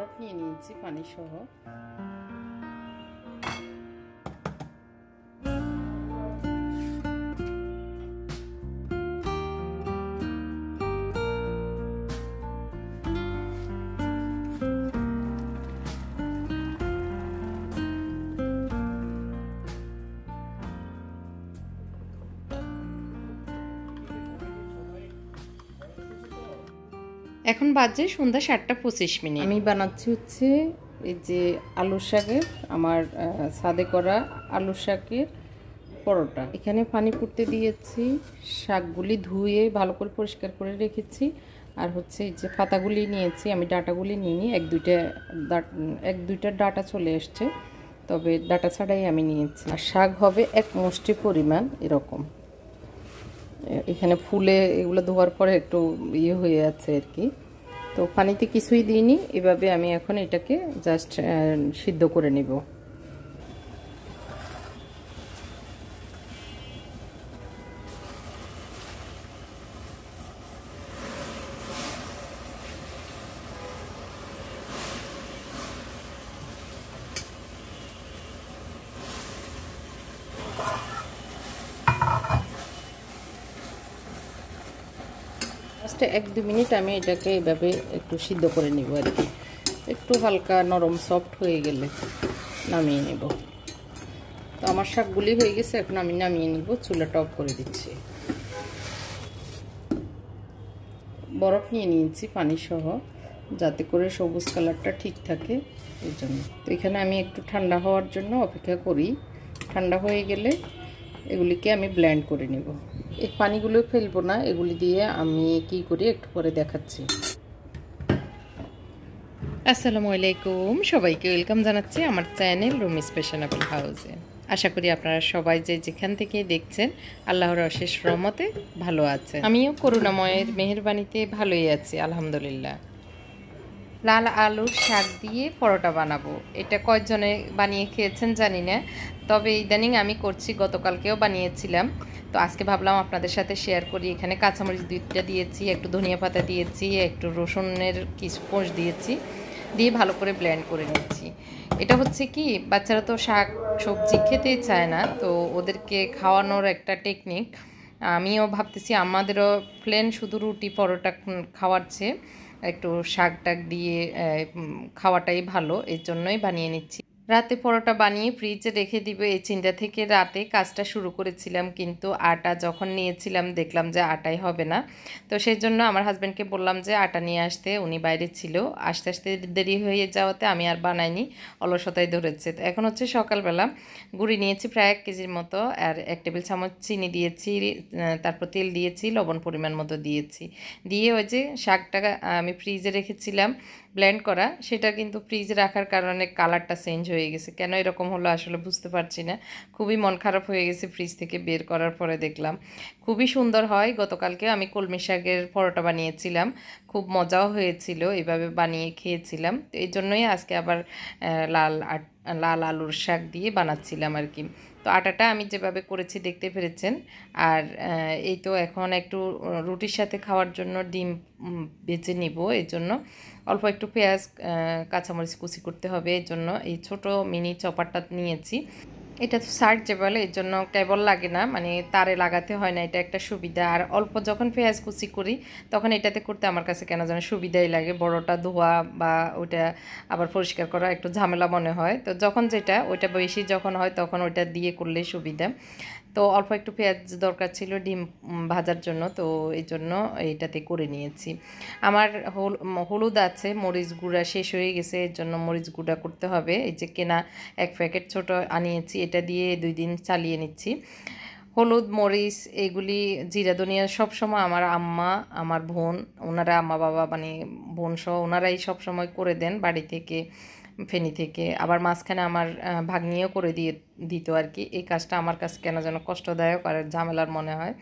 বরফ নিয়ে নিয়েছি পানি সহ। এখন বাজে সন্ধ্যা 7:25। আমি বানাচ্ছি হচ্ছে এই যে আলুর শাকের, আমার সাদে করা আলুর শাকের পরোটা। এখানে পানি ফুটতে দিয়েছি, শাকগুলি ধুয়ে ভালো করে পরিষ্কার করে রেখেছি। আর হচ্ছে এই যে পাতাগুলি নিয়েছি, আমি ডাঁটাগুলি নিইনি, এক দুইটা ডাঁটা চলে এসছে, তবে ডাঁটা ছাড়াই আমি নিয়েছি। আর শাক হবে এক মুষ্টি পরিমাণ এরকম। এখানে ফুলে এগুলো ধোয়ার পরে একটু ইয়ে হয়ে আছে আর কি। তো পানিতে কিছুই দিইনি, এভাবে আমি এখন এটাকে জাস্ট সিদ্ধ করে নিব। লাস্টে 1-2 মিনিট আমি এটাকে এইভাবে একটু সিদ্ধ করে নিব আর কি। একটু হালকা নরম সফট হয়ে গেলে নামিয়ে নেব। তো আমার শাকগুলি হয়ে গেছে, এখন আমি নামিয়ে নিব, চুলাটা অফ করে দিচ্ছি। বরফ নিয়ে নিয়েছি পানি সহ, যাতে করে সবুজ কালারটা ঠিক থাকে এই জন্য। তো এখানে আমি একটু ঠান্ডা হওয়ার জন্য অপেক্ষা করি। ঠান্ডা হয়ে গেলে এগুলিকে আমি ব্লেন্ড করে নেব। এই পানিগুলো ফেলবো না, এগুলি দিয়ে আমি কি করি একটু পরে দেখাচ্ছি। আসসালামু আলাইকুম, সবাইকে ওয়েলকাম জানাচ্ছি আমার চ্যানেল রুমিস ফ্যাশনেবল হাউসে। আশা করি আপনারা সবাই যে যেখান থেকে দেখছেন আল্লাহর অশেষ রহমতে ভালো আছেন। আমিও করুণাময়ের মেহেরবানিতে ভালোই আছি আলহামদুলিল্লাহ। লাল আলুর শাক দিয়ে পরোটা বানাবো। এটা কয়েকজনে বানিয়ে খেয়েছেন জানি না, তবে ইদানিং আমি করছি, গতকালকেও বানিয়েছিলাম। তো আজকে ভাবলাম আপনাদের সাথে শেয়ার করি। এখানে কাঁচামরিচ 2টা দিয়েছি, একটু ধনিয়া পাতা দিয়েছি, একটু রসুনের কিছু কোষ দিয়েছি, দিয়ে ভালো করে ব্লেন্ড করে নিচ্ছি। এটা হচ্ছে কি, বাচ্চারা তো শাক সবজি খেতেই চায় না, তো ওদেরকে খাওয়ানোর একটা টেকনিক। আমিও ভাবতেছি আমাদেরও প্লেন শুধু রুটি পরোটা খাওয়ার চেয়ে একটু শাক টাক দিয়ে খাওয়াটাই ভালো, এর জন্যই বানিয়ে নিচ্ছি। রাতে পরোটা বানিয়ে ফ্রিজে রেখে দিব এই চিন্তা থেকে রাতে কাজটা শুরু করেছিলাম, কিন্তু আটা যখন নিয়েছিলাম দেখলাম যে আটাই হবে না। তো সেই জন্য আমার হাজব্যান্ডকে বললাম যে আটা নিয়ে আসতে, উনি বাইরে ছিল, আস্তে আস্তে দেরি হয়ে যাওয়াতে আমি আর বানাইনি, অলসতায় ধরেছে। তো এখন হচ্ছে সকালবেলা গুঁড়ি নিয়েছি প্রায় 1 কেজির মতো, আর 1 টেবিল চামচ চিনি দিয়েছি, তারপর তেল দিয়েছি, লবণ পরিমাণ মতো দিয়েছি, দিয়ে ওই যে শাকটা আমি ফ্রিজে রেখেছিলাম ব্লেন্ড করা, সেটা কিন্তু ফ্রিজে রাখার কারণে কালারটা চেঞ্জ হয়ে গেছে। কেন এরকম হলো আসলে বুঝতে পারছি না, খুবই মন খারাপ হয়ে গেছে। ফ্রিজ থেকে বের করার পরে দেখলাম খুবই সুন্দর হয়। গতকালকে আমি কলমি শাকের পরোটা বানিয়েছিলাম, খুব মজাও হয়েছিল, এভাবে বানিয়ে খেয়েছিলাম। তো এই জন্যই আজকে আবার লাল আলুর শাক দিয়ে বানাচ্ছিলাম আর কি। তো আটাটা আমি যেভাবে করেছি দেখতে পেরেছেন। আর এই তো এখন একটু রুটির সাথে খাওয়ার জন্য ডিম বেজে নিব, এই জন্য অল্প একটু পেঁয়াজ কাঁচামরিচ কুচি করতে হবে, এই জন্য এই ছোট মিনি চপারটা নিয়েছি। এটা তো সার্চেবল, এর জন্য কেবল লাগে না, মানে তারে লাগাতে হয় না, এটা একটা সুবিধা। আর অল্প যখন পেঁয়াজ কুচি করি তখন এটাতে করতে আমার কাছে কেন যেন সুবিধাই লাগে। বড়টা ধোয়া বা ওইটা আবার পরিষ্কার করা একটু ঝামেলা মনে হয়, তো যখন যেটা ওইটা বেশি যখন হয় তখন ওইটা দিয়ে করলেই সুবিধা। তো অল্প একটু পেঁয়াজ দরকার ছিল ডিম ভাজার জন্য, তো এই জন্য এইটাতে করে নিয়েছি। আমার হলুদ আছে, মরিচ গুঁড়া শেষ হয়ে গেছে, এর জন্য মরিচ গুঁড়া করতে হবে। এই যে কেনা 1 প্যাকেট ছোট আনিয়েছি, এটা দিয়ে 2 দিন চালিয়ে নিচ্ছি। হলুদ মরিচ এগুলি জিরা ধনিয়া সবসময় আমার আম্মা আমার বোন, ওনারা আম্মা বাবা মানে বোন সহ ওনারাই সবসময় করে দেন বাড়ি থেকে, ফেনী থেকে। আবার মাঝখানে আমার ভাগ্নিও করে দিত আর কি। এই কাজটা আমার কাছে কেন যেন কষ্টদায়ক আর ঝামেলার মনে হয়,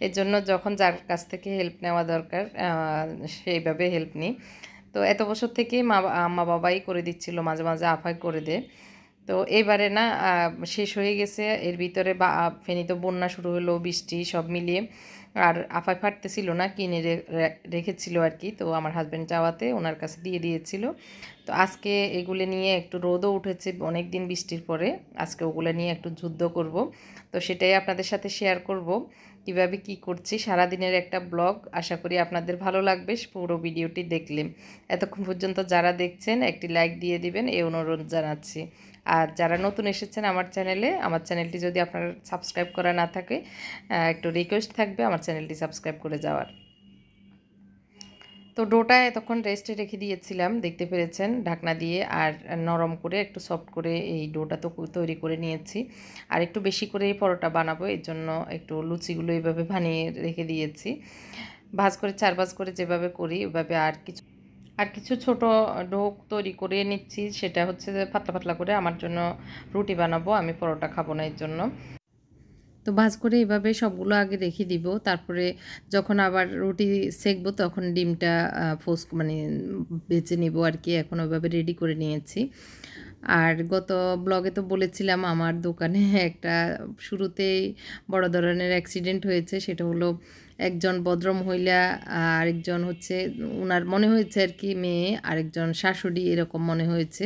এর জন্য যখন যার কাছ থেকে হেল্প নেওয়া দরকার সেইভাবে হেল্প নিই। তো এত বছর থেকে আম্মা বাবাই করে দিচ্ছিল, মাঝে মাঝে আফাই করে দেয়। তো এবারে না শেষ হয়ে গেছে, এর ভিতরে ফেনী তো বন্যা শুরু হলো, বৃষ্টি সব মিলিয়ে আর আফাই ফাটতেছিল না, কিনে রেখেছিল আর কি। তো আমার হাজব্যান্ড যাওয়াতে ওনার কাছে দিয়ে দিয়েছিল। তো আজকে এগুলো নিয়ে একটু রোদও উঠেছে অনেক দিন বৃষ্টির পরে, আজকে ওগুলো নিয়ে একটু যুদ্ধ করব। তো সেটাই আপনাদের সাথে শেয়ার করব কিভাবে কি করছি, সারাদিনের একটা ব্লগ। আশা করি আপনাদের ভালো লাগবে পুরো ভিডিওটি দেখলে। এতক্ষণ পর্যন্ত যারা দেখছেন একটি লাইক দিয়ে দিবেন এই অনুরোধ জানাচ্ছি। আর যারা নতুন এসেছেন আমার চ্যানেলে, আমার চ্যানেলটি যদি আপনার সাবস্ক্রাইব করা না থাকে, একটু রিকোয়েস্ট থাকবে আমার চ্যানেলটি সাবস্ক্রাইব করে যাওয়ার। তো ডোটা এতক্ষণ রেস্টে রেখে দিয়েছিলাম, দেখতে পেরেছেন, ঢাকনা দিয়ে। আর নরম করে একটু সফট করে এই ডোটা তো তৈরি করে নিয়েছি। আর একটু বেশি করে এই পরোটা বানাবো, এর জন্য একটু লুচিগুলো এইভাবে বানিয়ে রেখে দিয়েছি। ভাজ করে 4 ভাজ করে যেভাবে করি ওইভাবে। আর কিছু ছোট ডো তৈরি করে নিচ্ছি, সেটা হচ্ছে যে পাতলা পাতলা করে আমার জন্য রুটি বানাবো, আমি পরোটা খাবো না, এর জন্য। তো ভাজ করে এভাবে সবগুলো আগে রেখে দিব, তারপরে যখন আবার রুটি সেকবো তখন ডিমটা মানে বেছে নেব আর কি। এখন ওইভাবে রেডি করে নিয়েছি। আর গত ব্লগে তো বলেছিলাম আমার দোকানে একটা শুরুতেই বড় ধরনের অ্যাক্সিডেন্ট হয়েছে। সেটা হলো একজন ভদ্রমহিলা, আরেকজন হচ্ছে ওনার মনে হয়েছে আর কি মেয়ে, আরেকজন শাশুড়ি এরকম মনে হয়েছে।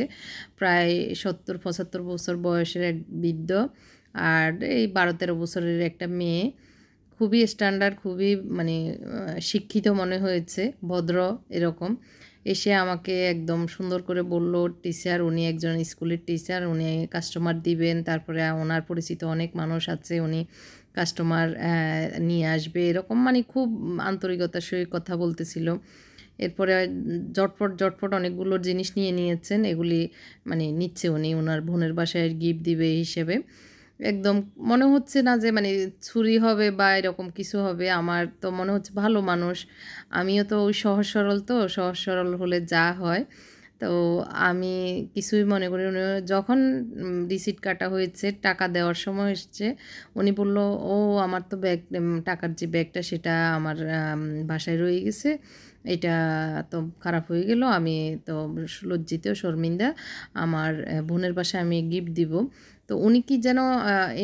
প্রায় 70-75 বছর বয়সের এক বৃদ্ধ, আর এই 12-13 বছরের একটা মেয়ে। খুবই স্ট্যান্ডার্ড, খুবই মানে শিক্ষিত মনে হয়েছে, ভদ্র এরকম। এসে আমাকে একদম সুন্দর করে বলল, টিচার, উনি একজন স্কুলের টিচার, উনি কাস্টমার দিবেন, তারপরে ওনার পরিচিত অনেক মানুষ আছে, উনি কাস্টমার নিয়ে আসবে, এরকম মানে খুব আন্তরিকতার সহিত কথা বলতেছিল। এরপরে জটপট অনেকগুলো জিনিস নিয়ে নিয়েছেন, এগুলি মানে নিচ্ছে উনি ওনার বোনের বাসায় গিফট দিবে হিসেবে। একদম মনে হচ্ছে না যে মানে ছুরি হবে বা এরকম কিছু হবে, আমার তো মনে হচ্ছে ভালো মানুষ। আমিও তো ওই সহজ সরল, তো সহজ সরল হলে যা হয়। তো আমি কিছুই মনে করি। উনি যখন রিসিট কাটা হয়েছে, টাকা দেওয়ার সময় এসছে, উনি বলল, ও আমার তো ব্যাগ, টাকার যে ব্যাগটা সেটা আমার বাসায় রয়ে গেছে, এটা তো খারাপ হয়ে গেল, আমি তো লজ্জিত শর্মিন্দা, আমার বোনের বাসায় আমি গিফট দিব। তো উনি কি যেন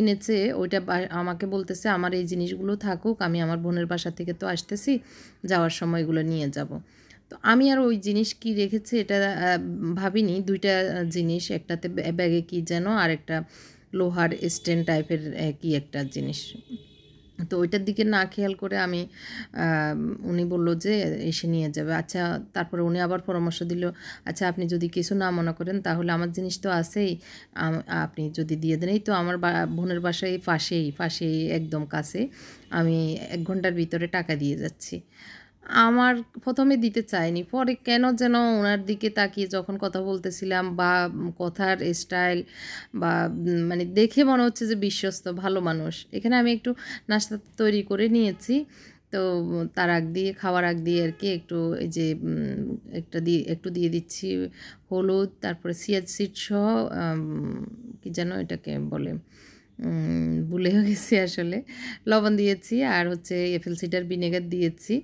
এনেছে ওইটা, আমাকে বলতেছে আমার এই জিনিসগুলো থাকুক, আমি আমার বোনের বাসা থেকে তো আসতেছি, যাওয়ার সময় এগুলো নিয়ে যাব। তো আমি আর ওই জিনিস কি রেখেছে এটা ভাবিনি। দুইটা জিনিস, একটাতে ব্যাগে কি যেন, আর একটা লোহার স্ট্যান্ড টাইপের কি একটা জিনিস। তো ওইটার দিকে না খেয়াল করে আমি উনি বলল যে এসে নিয়ে যাবে। আচ্ছা, তারপরে উনি আবার পরামর্শ দিল, আচ্ছা আপনি যদি কিছু না মনে করেন তাহলে আমার জিনিস তো আছেই, আপনি যদি দিয়ে দেন। এই তো আমার বোনের বাসায় পাশেই একদম কাছে, আমি 1 ঘন্টার ভিতরে টাকা দিয়ে যাচ্ছি। আমার প্রথমে দিতে চাইনি, পরে কেন যেন ওনার দিকে তাকিয়ে যখন কথা বলতেছিলাম, বা কথার স্টাইল বা মানে দেখে মনে হচ্ছে যে বিশ্বস্ত ভালো মানুষ। এখানে আমি একটু নাস্তা তৈরি করে নিয়েছি। তো তার আগ দিয়ে, খাওয়ার আগ দিয়ে আর কি, একটু এই যে একটু দিয়ে দিচ্ছি হলুদ, তারপরে চিয়া সিড সহ কি যেন এটাকে বলে, ভুলেও গেছি আসলে, লবণ দিয়েছি, আর হচ্ছে এপেল সিডার ভিনেগার দিয়েছি,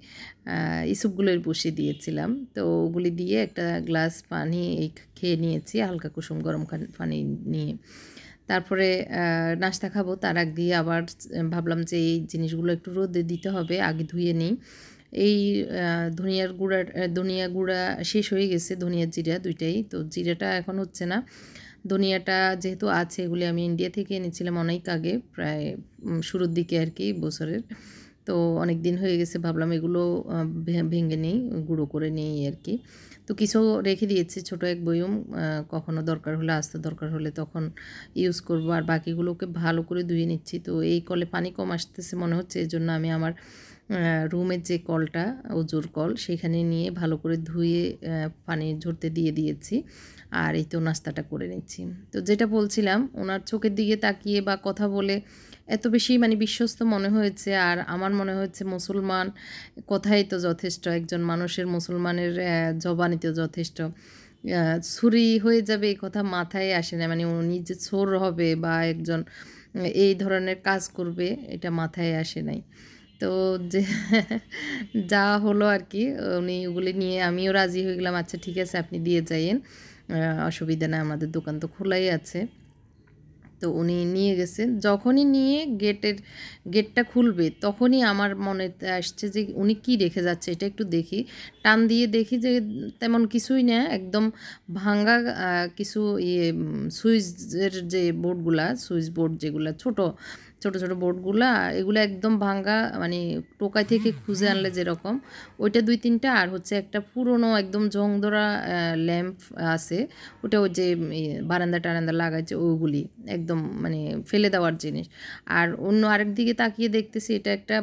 ইসুপগুলোর বসিয়ে দিয়েছিলাম। তো ওগুলি দিয়ে একটা গ্লাস পানি এই খেয়ে নিয়েছি, হালকা কুসুম গরম পানি নিয়ে। তারপরে নাস্তা খাবো, তার আগ দিয়ে আবার ভাবলাম যে এই জিনিসগুলো একটু রোদে দিতে হবে, আগে ধুয়ে নিই। এই ধনিয়া গুঁড়া শেষ হয়ে গেছে, ধনিয়া জিরা দুইটাই, তো জিরাটা এখন হচ্ছে না। ধনিয়াটা যেহেতু আছে, এগুলি আমি ইন্ডিয়া থেকে এনেছিলাম অনেক আগে, প্রায় শুরুর দিকে আর কি বছরের। তো অনেক দিন হয়ে গেছে, ভাবলাম এগুলো ভেঙে নিই, গুঁড়ো করে নিই আর কি। তো কিছু রেখে দিয়েছি ছোট এক বয়ম, কখনো দরকার হলে, আস্তে দরকার হলে তখন ইউজ করব। আর বাকিগুলোকে ভালো করে ধুয়ে নিচ্ছি। তো এই কলে পানি কম আসতেছে মনে হচ্ছে, এই জন্য আমি আমার রুমের যে কলটা, ওজোর কল, সেখানে নিয়ে ভালো করে ধুয়ে পানি ঝরতে দিয়ে দিয়েছি। আর এই তো নাস্তাটা করে নিচ্ছি। তো যেটা বলছিলাম, ওনার চোখের দিকে তাকিয়ে বা কথা বলে এত বেশি মানে বিশ্বস্ত মনে হয়েছে। আর আমার মনে হচ্ছে মুসলমান, কথাই তো যথেষ্ট, একজন মানুষের মুসলমানের জবানি তো যথেষ্ট। ছুরি হয়ে যাবে এই কথা মাথায় আসে না, মানে উনি যে চোর হবে বা একজন এই ধরনের কাজ করবে এটা মাথায় আসে নাই। তো যে যা হলো আর কি, উনি ওগুলি নিয়ে, আমিও রাজি হয়ে গেলাম, আচ্ছা ঠিক আছে আপনি দিয়ে যাইয়েন, অসুবিধা নেই, আমাদের দোকান তো খোলাই আছে। তো উনি নিয়ে গেছেন। যখনই নিয়ে গেটটা খুলবে তখনই আমার মনে আসছে যে উনি কি রেখে যাচ্ছে, এটা একটু দেখি। টান দিয়ে দেখি যে তেমন কিছুই না, একদম ভাঙ্গা কিছু সুইচের যে বোর্ডগুলা, সুইচ বোর্ড যেগুলা ছোট ছোট ছোট বোর্ডগুলা, এগুলো একদম ভাঙ্গা, মানে টোকাই থেকে খুঁজে আনলে যেরকম, ওইটা 2-3টা। আর হচ্ছে একটা পুরনো একদম জং ধরা ল্যাম্প আছে, ওটা ওই যে বারান্দা টারান্দা লাগাইছে ওইগুলি, একদম মানে ফেলে দেওয়ার জিনিস। আর অন্য আরেক দিকে তাকিয়ে দেখতেছি এটা একটা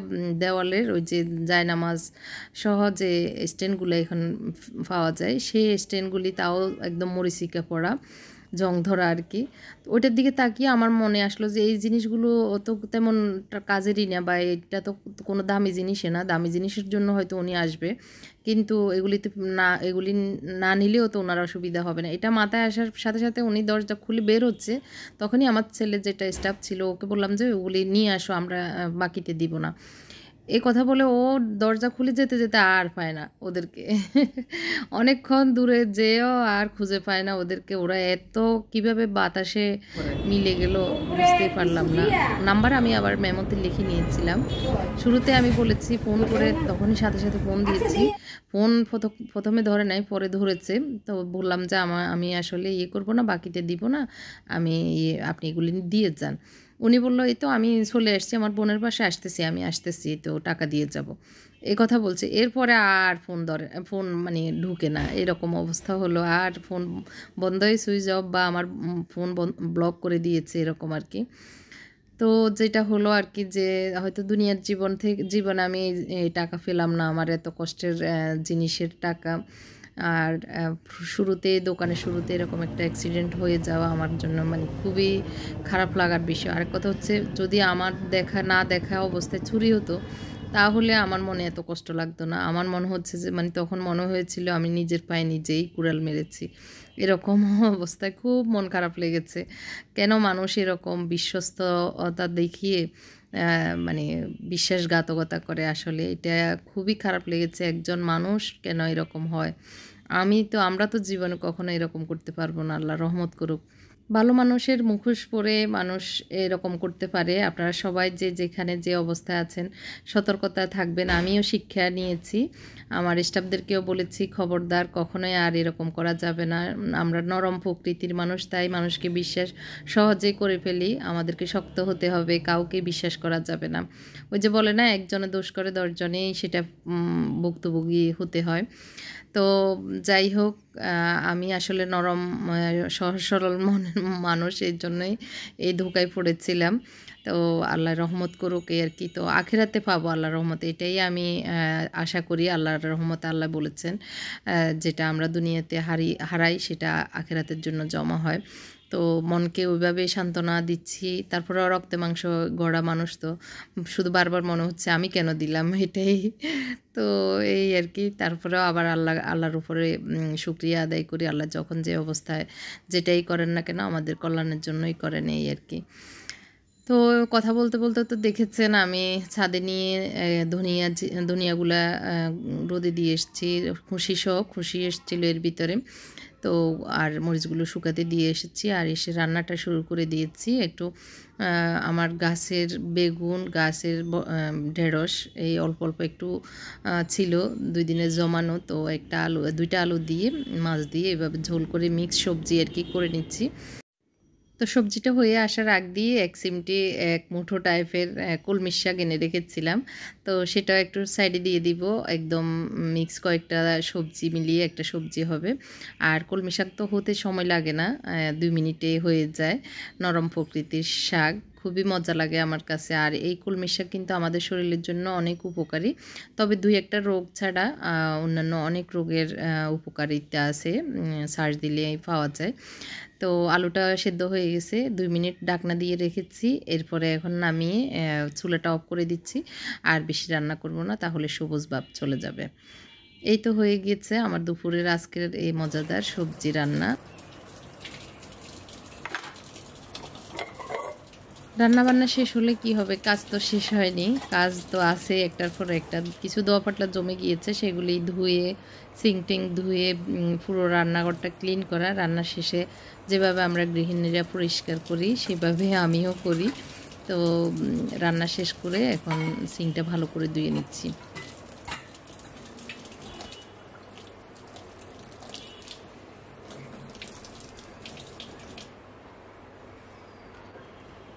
দেওয়ালের ওই যে জায়নামাজ সহ যে স্ট্যান্ডগুলো এখন পাওয়া যায়, সেই স্ট্যান্ডগুলি তাও একদম মরিচিকা পড়া, জং ধরা আর কি। ওইটার দিকে তাকিয়ে আমার মনে আসলো যে এই জিনিসগুলো অত তেমন কাজেরই না, বা এটা তো কোনো দামি জিনিসই না, দামি জিনিসের জন্য হয়তো উনি আসবে, কিন্তু এগুলিতে না, এগুলি না নিলেও তো ওনার অসুবিধা হবে না। এটা মাথায় আসার সাথে সাথে উনি দরজা খুলে বের হচ্ছে, তখনই আমার ছেলে যেটা স্টাফ ছিল ওকে বললাম যে ওগুলি নিয়ে আসো, আমরা বাকিতে দিব না। এই কথা বলে ও দরজা খুলে যেতে যেতে আর পায় না ওদেরকে। অনেকক্ষণ দূরে যেও আর খুঁজে পায় না ওদেরকে। ওরা এত কিভাবে বাতাসে মিলে গেল বুঝতেই পারলাম না। নাম্বার আমি আবার মেমোতে লিখে নিয়েছিলাম। শুরুতে আমি বলেছি ফোন করে, তখনই সাথে সাথে ফোন দিয়েছি। ফোন প্রথমে ধরে নাই, পরে ধরেছে। তো বললাম যে আমি আসলে করবো না, বাকিতে দিব না, আমি আপনি এগুলি দিয়ে যান। উনি বলল এই তো আমি চলে আসছি, আমার বোনের পাশে আসতেছি, আমি আসতেছি, তো টাকা দিয়ে যাব, এই কথা বলছে। এরপরে আর ফোন মানে ঢুকে না, এরকম অবস্থা হলো। আর ফোন বন্ধই, সুইচ অফ, বা আমার ফোন ব্লক করে দিয়েছে, এরকম আর কি। তো যেটা হলো আর কি, যে হয়তো দুনিয়ার জীবনে আমি এই টাকা পেলাম না, আমার এত কষ্টের জিনিসের টাকা। আর দোকানের শুরুতে এরকম একটা অ্যাক্সিডেন্ট হয়ে যাওয়া আমার জন্য মানে খুবই খারাপ লাগার বিষয়। আর কথা হচ্ছে, যদি আমার না দেখা অবস্থায় চুরি হতো তাহলে আমার মনে এত কষ্ট লাগতো না। আমার মনে হচ্ছে যে মানে তখন মনে হয়েছিল আমি নিজের পায়ে নিজেই কুড়াল মেরেছি, এরকম অবস্থায় খুব মন খারাপ লেগেছে। কেন মানুষ এরকম বিশ্বস্ততা দেখিয়ে মানে বিশ্বাসঘাতকতা করে, আসলে এটা খুবই খারাপ লেগেছে। একজন মানুষ কেন এরকম হয়, আমরা তো জীবনে কখনো এরকম করতে পারবো না, আল্লাহ রহমত করুক। ভালো মানুষের মুখোশ পরে মানুষ এরকম করতে পারে। আপনারা সবাই যে যেখানে যে অবস্থায় আছেন সতর্কতা থাকবেন। আমিও শিক্ষা নিয়েছি, আমার স্টাফদেরকেও বলেছি খবরদার, কখনোই আর এরকম করা যাবে না। আমরা নরম প্রকৃতির মানুষ, তাই মানুষকে বিশ্বাস সহজেই করে ফেলি। আমাদেরকে শক্ত হতে হবে, কাউকে বিশ্বাস করা যাবে না। ওই যে বলে না, একজনে দোষ করে 10 জনেই সেটা ভুক্তভোগী হতে হয়। তো যাই হোক, আমি আসলে নরম সহজ সরল মনের মানুষ, এই জন্যই এই ধোঁকায় পড়েছিলাম। তো আল্লাহ রহমত করুক, এই আর কি। তো আখেরাতে পাবো আল্লাহ রহমতে, এটাই আমি আশা করি। আল্লাহর রহমতে আল্লাহ বলেছেন যেটা আমরা দুনিয়াতে হারাই সেটা আখেরাতের জন্য জমা হয়। তো মনকে ওইভাবে সান্ত্বনা দিচ্ছি। তারপরেও রক্তে মাংস গড়া মানুষ, তো শুধু বারবার মনে হচ্ছে আমি কেন দিলাম, এটাই। তো এই আর কি। তারপরেও আবার আল্লাহর উপরে শুকরিয়া আদায় করি। আল্লাহ যখন যে অবস্থায় যেটাই করেন না কেন আমাদের কল্যাণের জন্যই করেন, এই আর কি। তো কথা বলতে বলতে তো দেখেছেন আমি ছাদে নিয়ে ধনিয়াগুলা রোদে দিয়ে এসেছি, খুশি এসেছিলো এর ভিতরে। তো আর মরিচগুলো শুকাতে দিয়ে এসেছি, আর এসে রান্নাটা শুরু করে দিয়েছি। একটু আমার গাছের বেগুন, গাছের ঢেঁড়স, এই অল্প অল্প একটু ছিল 2 দিনের জমানো, তো 2টা আলু দিয়ে মাছ দিয়ে এভাবে ঝোল করে মিক্স সবজি আর কি করে নিচ্ছি। তো সবজিটা হয়ে আসার আগ দিয়ে 1 চিমটি 1 মুঠো টাইপের কলমি শাক এনে রেখেছিলাম, তো সেটাও একটু সাইডে দিয়ে দিব। একদম মিক্স কয়েকটা সবজি মিলিয়ে একটা সবজি হবে। আর কলমি শাক তো হতে সময় লাগে না, 2 মিনিটে হয়ে যায়। নরম প্রকৃতির শাক, খুবই মজা লাগে আমার কাছে। আর এই কলমি শাক কিন্তু আমাদের শরীরের জন্য অনেক উপকারী, তবে 2-1টা রোগ ছাড়া অন্যান্য অনেক রোগের উপকারিতা আছে, সার্চ দিলেই পাওয়া যায়। তো আলুটা সেদ্ধ হয়ে গেছে, 2 মিনিট ঢাকনা দিয়ে রেখেছি। এরপরে এখন নামিয়ে চুলাটা অফ করে দিচ্ছি। আর বেশি রান্না করব না, তাহলে সবুজ ভাব চলে যাবে। এই তো হয়ে গিয়েছে আমার দুপুরের আজকের এই মজাদার সবজি রান্না। রান্নাবান্না শেষ হলে কি হবে, কাজ তো শেষ হয়নি, কাজ তো আছে একটার পর একটা। কিছু দোয়া পাটলা জমে গিয়েছে, সেগুলি ধুয়ে সিঙ্ক টিঙ্ক ধুয়ে পুরো রান্নাঘরটা ক্লিন করা। রান্না শেষে যেভাবে আমরা গৃহিণীরা পরিষ্কার করি সেভাবে আমিও করি। তো রান্না শেষ করে এখন সিঙ্কটা ভালো করে ধুয়ে নিচ্ছি।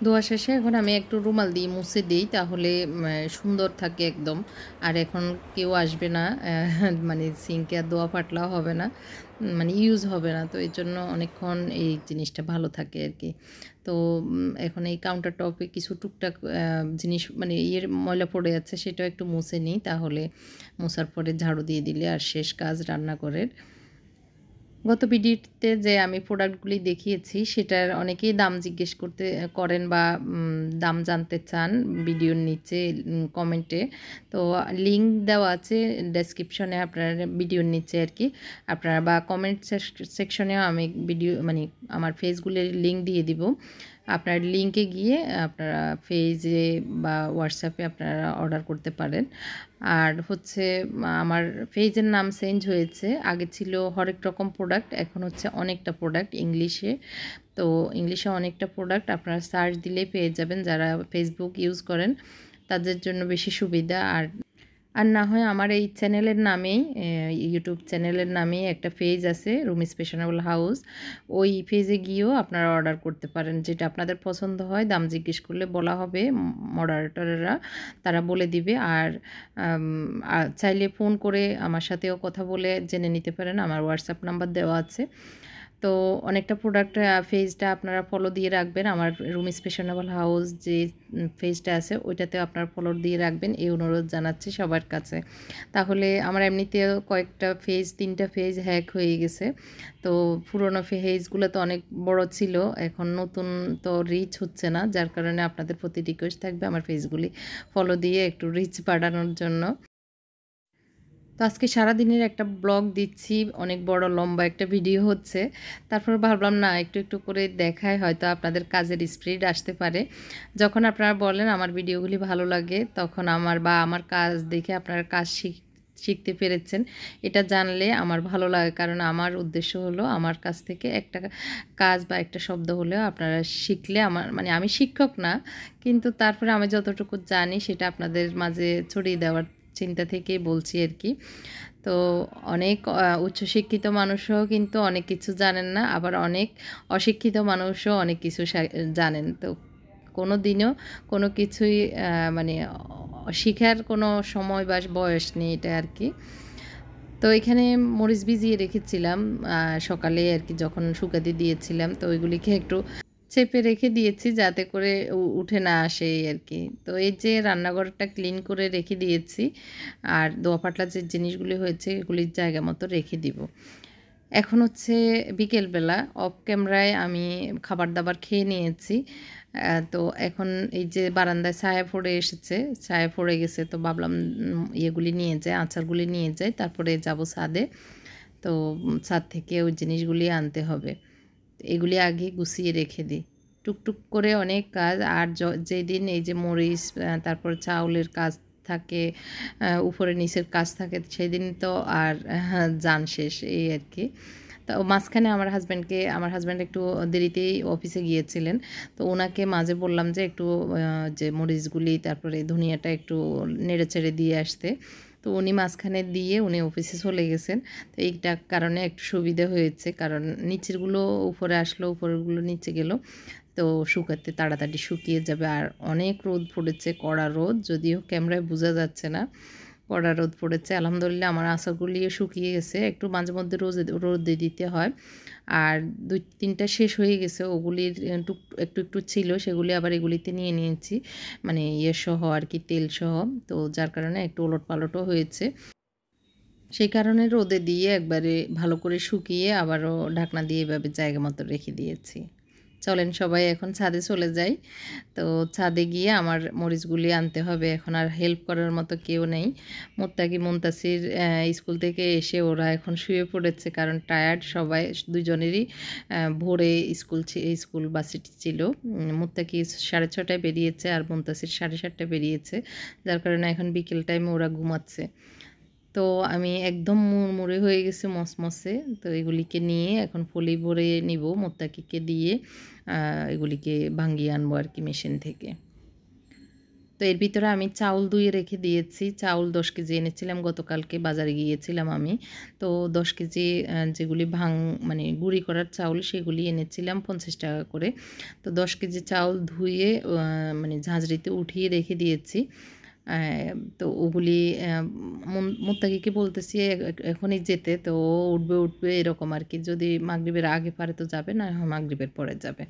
ধোয়া শেষে এখন আমি একটু রুমাল দিয়ে মুছে দিই, তাহলে সুন্দর থাকে একদম। আর এখন কেউ আসবে না, মানে সিঙ্কে আর ধোয়া পাটলাও হবে না, মানে ইউজ হবে না। তো এর জন্য অনেকক্ষণ এই জিনিসটা ভালো থাকে আর কি। তো এখন এই কাউন্টার টপে কিছু টুকটাক জিনিস মানে ময়লা পড়ে যাচ্ছে, সেটাও একটু মুছে নিই, তাহলে মোছার পরে ঝাড়ু দিয়ে দিলে আর শেষ কাজ রান্নাঘরের। গত ভিডিওতে যে আমি প্রোডাক্টগুলি দেখিয়েছি সেটার অনেকেই দাম জিজ্ঞেস করেন বা দাম জানতে চান ভিডিওর নিচে কমেন্টে। তো লিঙ্ক দেওয়া আছে ডেসক্রিপশনে, আপনার ভিডিওর নিচে আর কি। আপনারা বা কমেন্ট সেকশনেও আমি ভিডিও মানে আমার ফেসগুলির লিঙ্ক দিয়ে দিব। আপনার লিঙ্কে গিয়ে আপনারা ফেজে বা হোয়াটসঅ্যাপে আপনারা অর্ডার করতে পারেন। আর হচ্ছে আমার পেজের নাম চেঞ্জ হয়েছে, আগে ছিল হরেক রকম প্রোডাক্ট, এখন হচ্ছে অনেকটা প্রোডাক্ট ইংলিশে। তো ইংলিশে অনেকটা প্রোডাক্ট আপনারা সার্চ দিলেই পেয়ে যাবেন। যারা ফেসবুক ইউজ করেন তাদের জন্য বেশি সুবিধা। আর না হয় আমার এই চ্যানেলের নামেই, ইউটিউব চ্যানেলের নামেই একটা পেজ আছে রুমিস ফ্যাশনেবল হাউস, ওই পেজে গিয়েও আপনারা অর্ডার করতে পারেন। যেটা আপনাদের পছন্দ হয় দাম জিজ্ঞেস করলে বলা হবে, মডারেটররা তারা বলে দিবে। আর চাইলে ফোন করে আমার সাথেও কথা বলে জেনে নিতে পারেন, আমার হোয়াটসঅ্যাপ নাম্বার দেওয়া আছে। তো অনেকটা প্রোডাক্ট পেজটা আপনারা ফলো দিয়ে রাখবেন। আমার রুমিস ফ্যাশনেবল হাউস যে পেজটা আছে ওইটাতে আপনারা ফলো দিয়ে রাখবেন, এই অনুরোধ জানাচ্ছি সবার কাছে। তাহলে আমার এমনিতেও কয়েকটা পেজ 3টা পেজ হ্যাক হয়ে গেছে। তো পুরোনো পেজগুলো তো অনেক বড় ছিল, এখন নতুন তো রিচ হচ্ছে না, যার কারণে আপনাদের প্রতি রিকোয়েস্ট থাকবে আমার পেজগুলি ফলো দিয়ে একটু রিচ বাড়ানোর জন্য। তো আজকে সারাদিনের একটা ব্লগ দিচ্ছি, অনেক বড় লম্বা একটা ভিডিও হচ্ছে। তারপর ভাবলাম না একটু একটু করে দেখায়, হয়তো আপনাদের কাজের স্পিড আসতে পারে। যখন আপনারা বলেন আমার ভিডিওগুলি ভালো লাগে, তখন আমার কাজ দেখে আপনারা কাজ শিখতে পেরেছেন, এটা জানলে আমার ভালো লাগে। কারণ আমার উদ্দেশ্য হলো আমার কাছ থেকে একটা কাজ বা একটা শব্দ হলেও আপনারা শিখলে, আমার মানে আমি শিক্ষক না, কিন্তু তারপরে আমি যতটুকু জানি সেটা আপনাদের মাঝে ছড়িয়ে দেওয়ার চিন্তা থেকেই বলছি আর কি। তো অনেক উচ্চশিক্ষিত মানুষও কিন্তু অনেক কিছু জানেন না, আবার অনেক অশিক্ষিত মানুষও অনেক কিছু জানেন। তো কোনো দিনও কোনো কিছুই মানে শিখার কোনো সময় বা বয়স নেই, এটা আর কি। তো এখানে মরিচ ভিজিয়ে রেখেছিলাম সকালে আর কি, যখন শুকাতে দিয়েছিলাম, তো ওইগুলিকে একটু চেপে রেখে দিয়েছি যাতে করে উঠে না আসে আর কি। তো এই যে রান্নাঘরটা ক্লিন করে রেখে দিয়েছি, আর দোয়া পাটলা যে জিনিসগুলি হয়েছে এগুলির জায়গা মতো রেখে দিব। এখন হচ্ছে বিকেলবেলা, অফ ক্যামেরায় আমি খাবার দাবার খেয়ে নিয়েছি। তো এখন এই যে বারান্দায় ছায়া পড়ে এসেছে, ছায়া পড়ে গেছে, তো ভাবলাম ইয়েগুলি নিয়ে যাই, আচারগুলি নিয়ে যাই, তারপরে যাব ছাদে। তো ছাদ থেকে ওই জিনিসগুলি আনতে হবে, এগুলি আগে গুছিয়ে রেখে দিই। টুকটুক করে অনেক কাজ। আর যেদিন এই যে মরিচ তারপর চাউলের কাজ থাকে, উপরে নিচের কাজ থাকে, সেদিন তো আর যান শেষ, এই আর কি। তো মাঝখানে আমার হাজব্যান্ড একটু দেরিতেই অফিসে গিয়েছিলেন, তো ওনাকে মাঝে বললাম যে একটু যে মরিচগুলি তারপরে ধনিয়াটা একটু নেড়ে চেড়ে দিয়ে আসতে। তো উনি মাঝখানে দিয়ে উনি অফিসে চলে গেছেন। তো এইটা কারণে একটু সুবিধা হয়েছে, কারণ নিচেরগুলো উপরে আসলো, উপরেরগুলো নিচে গেল, তো শুকাতে তাড়াতাড়ি শুকিয়ে যাবে। আর অনেক রোদ পড়েছে, কড়া রোদ, যদিও ক্যামেরায় বোঝা যাচ্ছে না, কড়া রোদ পড়েছে। আলহামদুলিল্লাহ আমার আচারগুলিও শুকিয়ে গেছে, একটু মাঝে মধ্যে রোদে দিতে হয়। আর 2-3টা শেষ হয়ে গেছে, ওগুলির একটু একটু ছিল, সেগুলি আবার এগুলিতে নিয়ে নিয়েছি, মানে সহ আর কি, তেল সহ। তো যার কারণে একটু ওলট পালটও হয়েছে, সেই কারণে রোদে দিয়ে একবারে ভালো করে শুকিয়ে আবারও ঢাকনা দিয়ে এভাবে জায়গা মতো রেখে দিয়েছি। চলেন সবাই এখন ছাদে চলে যাই। তো ছাদে গিয়ে আমার মরিচগুলি আনতে হবে, এখন আর হেল্প করার মতো কেউ নেই। মুত্তাকি মুনতাসির স্কুল থেকে এসে ওরা এখন শুয়ে পড়েছে, কারণ টায়ার্ড সবাই, দুজনেরই ভোরে স্কুল ভার্সিটি ছিল। মুত্তাকি 6:30টায় বেরিয়েছে আর মুনতাসির 7:30টায় বেরিয়েছে, যার কারণে এখন বিকেল টাইমে ওরা ঘুমাচ্ছে। তো আমি একদম মুড়মুড়ে হয়ে গেছে মসমসে। তো এগুলিকে নিয়ে এখন ফলি ভরে নিব, মুত্তাকিকে দিয়ে এগুলিকে ভাঙিয়ে আনবো আর কি মেশিন থেকে। তো এর ভিতরে আমি চাউল ধুয়ে রেখে দিয়েছি। চাউল 10 কেজি এনেছিলাম, গতকালকে বাজারে গিয়েছিলাম আমি। তো 10 কেজি যেগুলি মানে গুঁড়ি করার চাউল সেগুলি এনেছিলাম 50 টাকা করে। তো 10 কেজি চাউল ধুয়ে মানে ঝাঁঝরিতে উঠিয়ে রেখে দিয়েছি। তো ওগুলি মুত্তাকিকে বলতেছি এখনই যেতে, তো ও উঠবে এরকম আর কি। যদি মাগরিবের আগে পারে তো যাবে, না হয় মাগরিবের পরে যাবে।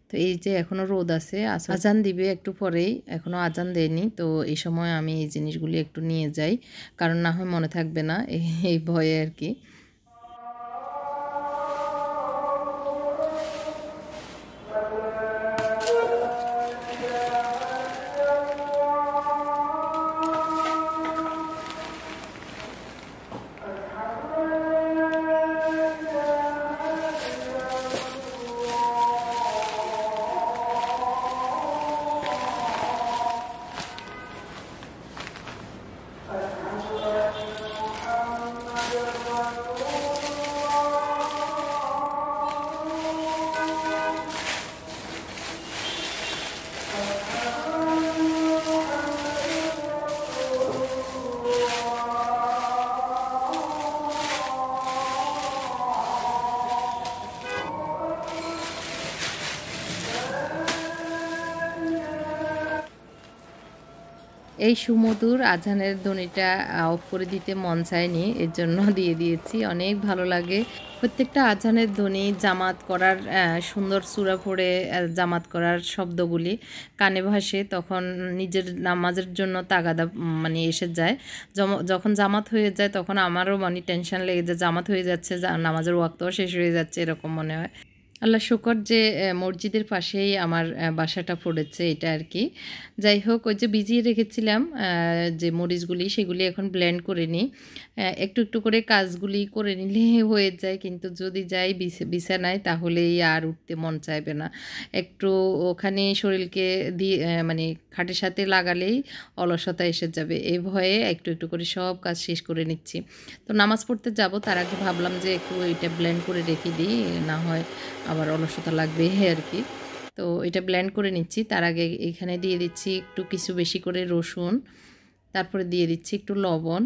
তো এই যে এখনও রোদ আছে, আজান দিবে একটু পরেই, এখনও আজান দেয়নি। তো এই সময় আমি এই জিনিসগুলি একটু নিয়ে যাই, কারণ না হয় মনে থাকবে না, এই ভয়ে আর কি। এই সুমধুর আজানের ধ্বনিটা অফ করে দিতে মন চায়নি, এর জন্য দিয়ে দিয়েছি। অনেক ভালো লাগে প্রত্যেকটা আজানের ধ্বনি, জামাত করার সুন্দর সূরা পড়ে জামাত করার শব্দগুলি কানে ভাসে, তখন নিজের নামাজের জন্য তাগাদা মানে এসে যায়। যখন জামাত হয়ে যায় তখন আমারও মানে টেনশন লেগে যায়, জামাত হয়ে যাচ্ছে, নামাজের ওয়াক্তও শেষ হয়ে যাচ্ছে, এরকম মনে হয়। আল্লাহ শুকর যে মসজিদের পাশেই আমার বাসাটা পড়েছে, এটা আর কি। যাই হোক, ওই যে ভিজিয়ে রেখেছিলাম যে মরিচগুলি, সেগুলি এখন ব্লেন্ড করে নিই। একটু একটু করে কাজগুলি করে নিলে হয়ে যায়, কিন্তু যদি যাই বিছানায় তাহলেই আর উঠতে মন চাইবে না। একটু ওখানে শরীরকে দিয়ে মানে খাটের সাথে লাগালেই অলসতা এসে যাবে, এই ভয়ে একটু একটু করে সব কাজ শেষ করে নিচ্ছি। তো নামাজ পড়তে যাব, তার আগে ভাবলাম যে একটু এটা ব্লেন্ড করে রেখে দিই, না হয় আবার অলসতা লাগবে আর কি। তো এটা ব্লেন্ড করে নিচ্ছি। তার আগে এখানে দিয়ে দিচ্ছি একটু কিছু বেশি করে রসুন, তারপরে দিয়ে দিচ্ছি একটু লবণ,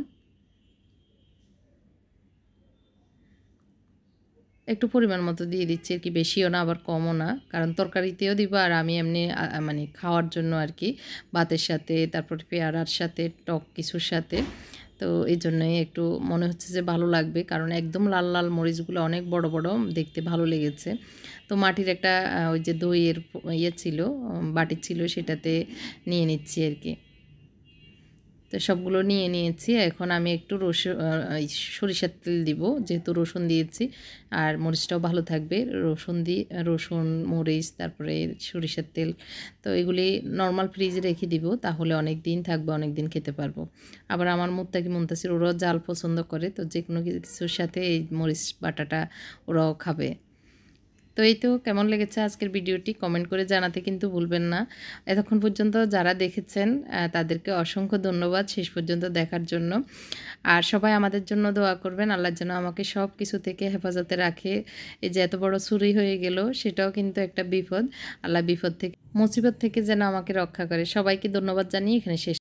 একটু পরিমাণ মতো দিয়ে দিচ্ছি আর কি, বেশিও না আবার কমও না, কারণ তরকারিতেও দিব আর আমি এমনি মানে খাওয়ার জন্য আর কি, ভাতের সাথে, তারপরে পেয়ারার সাথে, টক কিছুর সাথে। তো এই জন্যই একটু মনে হচ্ছে যে ভালো লাগবে, কারণ একদম লাল লাল মরিচগুলো অনেক বড় বড়, দেখতে ভালো লেগেছে। তো মাটির একটা ওই যে দইয়ের ইয়ে ছিল, বাটি ছিল, সেটাতে নিয়ে নিচ্ছি আর কি। তো সবগুলো নিয়ে নিয়েছি। এখন আমি একটু সরিষার তেল দিব, যেহেতু রসুন দিয়েছি, আর মরিচটাও ভালো থাকবে। রসুন মরিচ, তারপরে সরিষার তেল, তো এগুলি নর্মাল ফ্রিজে রেখে দিব, তাহলে অনেক দিন থাকবে, অনেক দিন খেতে পারবো। আবার আমার মুত্তাকি মুনতাসির ওরাও জাল পছন্দ করে, তো যে কোনো কিছুর সাথে এই মরিচ বাটাটা ওরাও খাবে। তো এই তো, কেমন লেগেছে আজকের ভিডিওটি কমেন্ট করে জানাতে কিন্তু ভুলবেন না। এতক্ষণ পর্যন্ত যারা দেখেছেন তাদেরকে অসংখ্য ধন্যবাদ শেষ পর্যন্ত দেখার জন্য। আর সবাই আমাদের জন্য দোয়া করবেন, আল্লাহ যেন আমাকে সব কিছু থেকে হেফাজতে রাখে। এই যে এত বড় চুরি হয়ে গেল, সেটাও কিন্তু একটা বিপদ। আল্লাহ বিপদ থেকে, মুসিবত থেকে যেন আমাকে রক্ষা করে। সবাইকে ধন্যবাদ জানিয়ে এখানে শেষ।